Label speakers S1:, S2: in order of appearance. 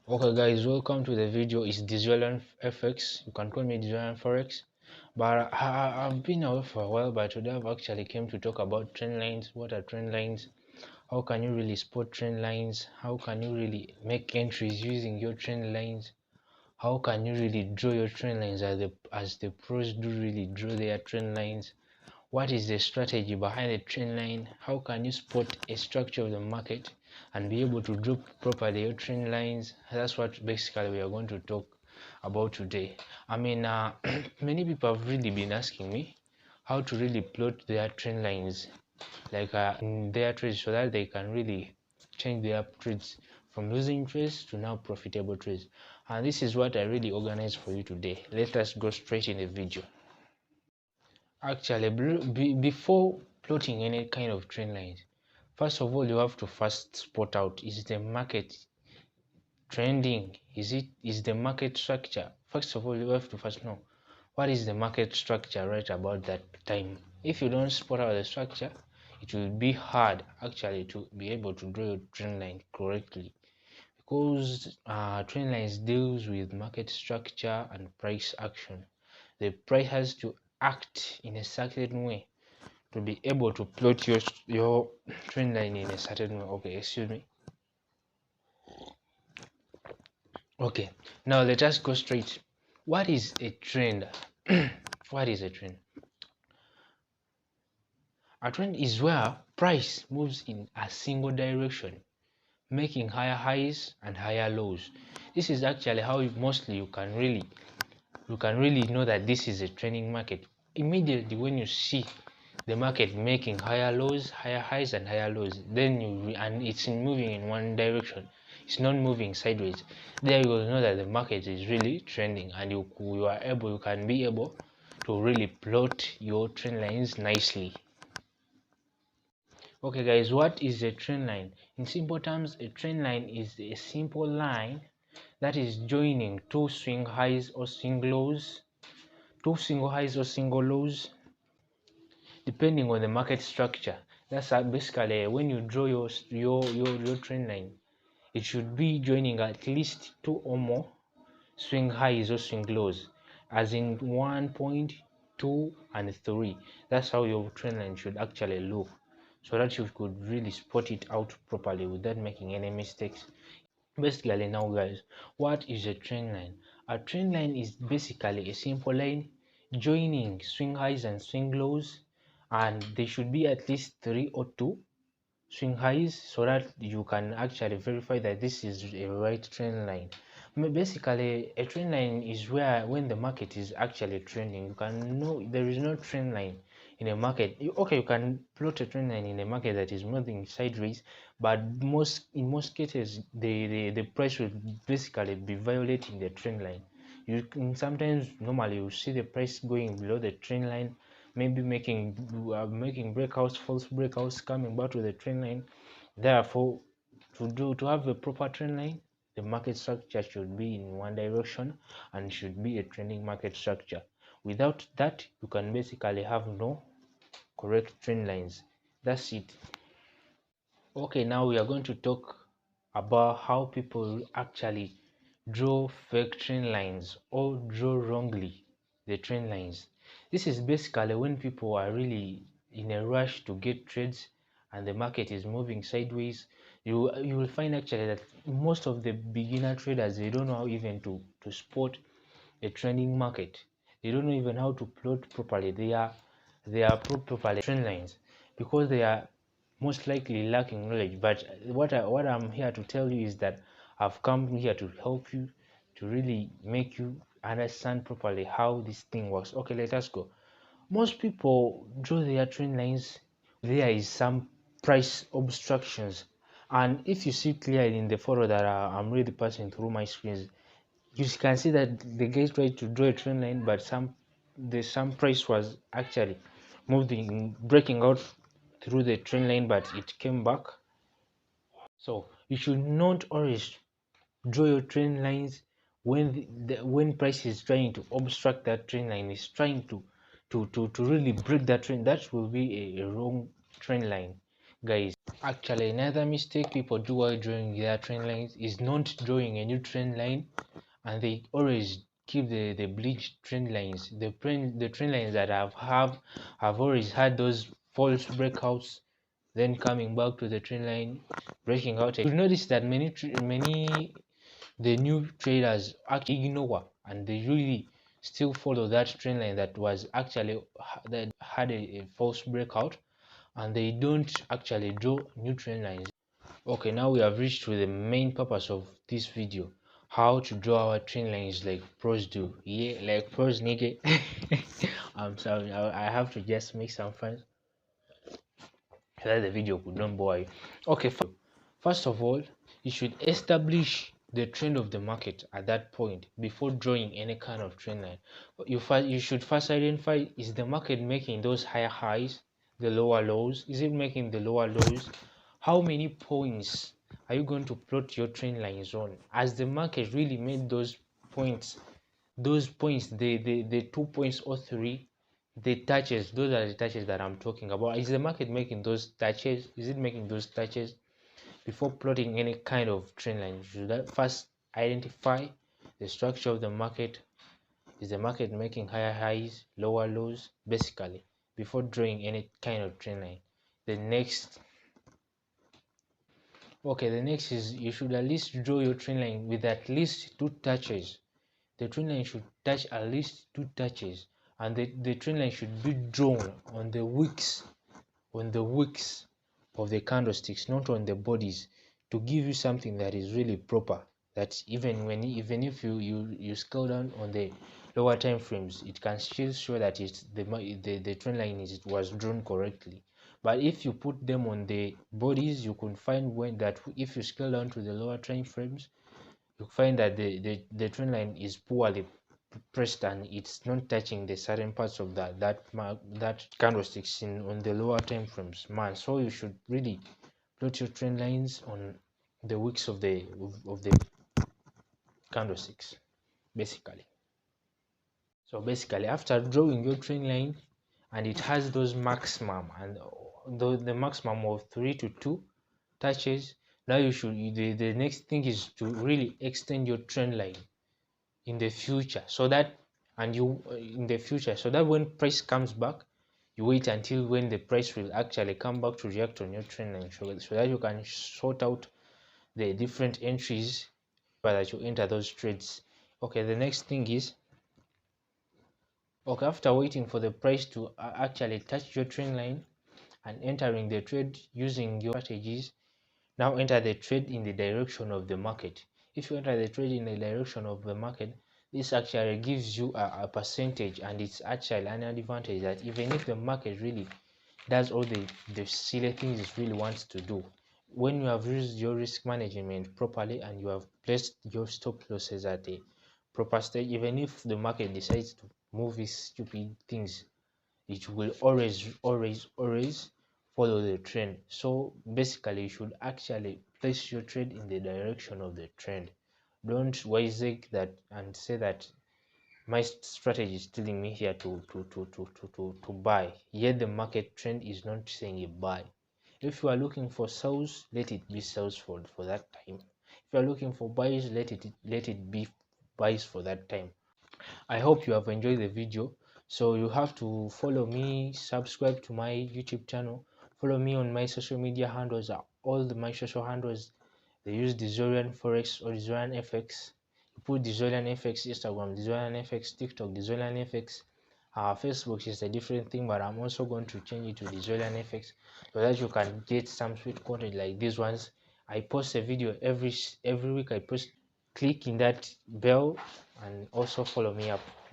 S1: Okay guys, welcome to the video. It's Dizuelan FX. You can call me Dizuelan Forex. But I've been away for a while, but today I've actually came to talk about trend lines. What are trend lines? How can you really spot trend lines? How can you really make entries using your trend lines? How can you really draw your trend lines as the pros do really draw their trend lines? What is the strategy behind a trend line? How can you spot a structure of the market and be able to draw properly your trend lines? That's what basically we are going to talk about today. Many people have really been asking me how to really plot their trend lines in their trades so that they can really change their trades from losing trades to now profitable trades. And this is what I really organized for you today. Let us go straight in the video. Actually, before plotting any kind of trend lines, first of all, you have to first spot out, is the market trending? Is the market structure? First of all, you have to first know what is the market structure right about that time. If you don't spot out the structure, it will be hard actually to be able to draw a trend line correctly, because trend lines deals with market structure and price action. The price has to act in a certain way to be able to plot your trend line in a certain way. Okay, excuse me. Okay, now let us go straight. What is a trend? What is a trend? A trend is where price moves in a single direction, making higher highs and higher lows. This is actually how mostly you can really know that this is a trending market immediately when you see the market making higher lows, higher highs and higher lows. Then and it's moving in one direction, it's not moving sideways. There you will know that the market is really trending, and you can be able to really plot your trend lines nicely. Okay guys, what is a trend line? In simple terms, a trend line is a simple line that is joining two swing highs or swing lows, two single highs or single lows, depending on the market structure. That's basically when you draw your trend line, it should be joining at least two or more swing highs or swing lows, as in 1.2 and 3. That's how your trend line should actually look, so that you could really spot it out properly without making any mistakes. Basically, now guys, what is a trend line? A trend line is basically a simple line joining swing highs and swing lows, and they should be at least 3 or 2 swing highs, so that you can actually verify that this is a right trend line. Basically, a trend line is where when the market is actually trending, you can know there is no trend line in a market. You can plot a trend line in a market that is moving sideways, but in most cases the price will basically be violating the trend line. You can sometimes normally you see the price going below the trend line, maybe making breakouts, false breakouts, coming back to the trend line. Therefore, to have a proper trend line, the market structure should be in one direction and should be a trending market structure. Without that, you can basically have no correct trend lines. That's it. Okay, now we are going to talk about how people actually draw fake trend lines or draw wrongly the trend lines. This is basically when people are really in a rush to get trades and the market is moving sideways. You will find actually that most of the beginner traders, they don't know how even to spot a trending market. They don't know even how to plot properly their properly trend lines, because they are most likely lacking knowledge. But what I'm here to tell you is that I've come here to help you, to really make you understand properly how this thing works. Okay, let us go. Most people draw their trend lines. There is some price obstructions, and if you see clearly in the photo that I'm really passing through my screens, you can see that the guy tried to draw a trend line, but some price was actually moving, breaking out through the trend line, but it came back. So you should not always draw your trend lines when when price is trying to obstruct that trend line, is trying to really break that trend. That will be a wrong trend line, guys. Actually, another mistake people do while drawing their trend lines is not drawing a new trend line, and they always keep the bleached trend lines, the trend lines that have always had those false breakouts, then coming back to the trend line, breaking out. You notice that many the new traders actually ignore, and they really still follow that trend line that was actually that had a false breakout, and they don't actually draw new trend lines. Okay, now we have reached to the main purpose of this video: how to draw our trend lines like pros do. Yeah, like pros, nigga. I'm sorry, I have to just make some fun so that the video could not bore you. Okay, first of all, you should establish the trend of the market at that point before drawing any kind of trend line. You should first identify, is the market making those higher highs, the lower lows? Is it making the lower lows? How many points are you going to plot your trend lines on? As the market really made points those points, the 2 points or three, the touches, those are the touches that I'm talking about. Is the market making those touches? Is it making those touches? Before plotting any kind of trend line, you should first identify the structure of the market. Is the market making higher highs, lower lows, basically, before drawing any kind of trend line? The next the next is, you should at least draw your trend line with at least two touches. The trend line should touch at least two touches, and the trend line should be drawn on the wicks of the candlesticks, not on the bodies, to give you something that is really proper, that even if you scale down on the lower time frames, it can still show that the trend line was drawn correctly. But if you put them on the bodies, you can find that if you scale down to the lower time frames, you find that the trend line is poorly pressed, and it's not touching the certain parts of that candlesticks on the lower time frames, man. So you should really plot your trend lines on the wicks of the candlesticks, basically. So basically, after drawing your trend line, and it has those maximum, and the maximum of 3 to 2 touches, now the next thing is to really extend your trend line in the future, so that when price comes back, you wait until when the price will actually come back to react on your trend line, so that you can sort out the different entries that you enter those trades. Okay, the next thing is, after waiting for the price to actually touch your trend line and entering the trade using your strategies, now enter the trade in the direction of the market. If you enter the trade in the direction of the market, this actually gives you a percentage, and it's actually an advantage that even if the market really does all the silly things it really wants to do, when you have used your risk management properly and you have placed your stop losses at a proper stage, even if the market decides to move these stupid things, it will always follow the trend. So basically, you should actually place your trade in the direction of the trend. Don't wizig that and say that my strategy is telling me here to buy, yet the market trend is not saying a buy. If you are looking for sales, let it be sales for that time. If you are looking for buys, let it be buys for that time. I hope you have enjoyed the video. So you have to follow me, subscribe to my YouTube channel, follow me on my social media handles. My social handles, they use Dizorian Forex or Dizorian FX. You put Dizorian FX, Instagram, Dizorian FX, TikTok, Dizorian FX. Facebook is a different thing, but I'm also going to change it to Dizorian FX so that you can get some sweet content like these ones. I post a video every week. I post. Click in that bell and also follow me up.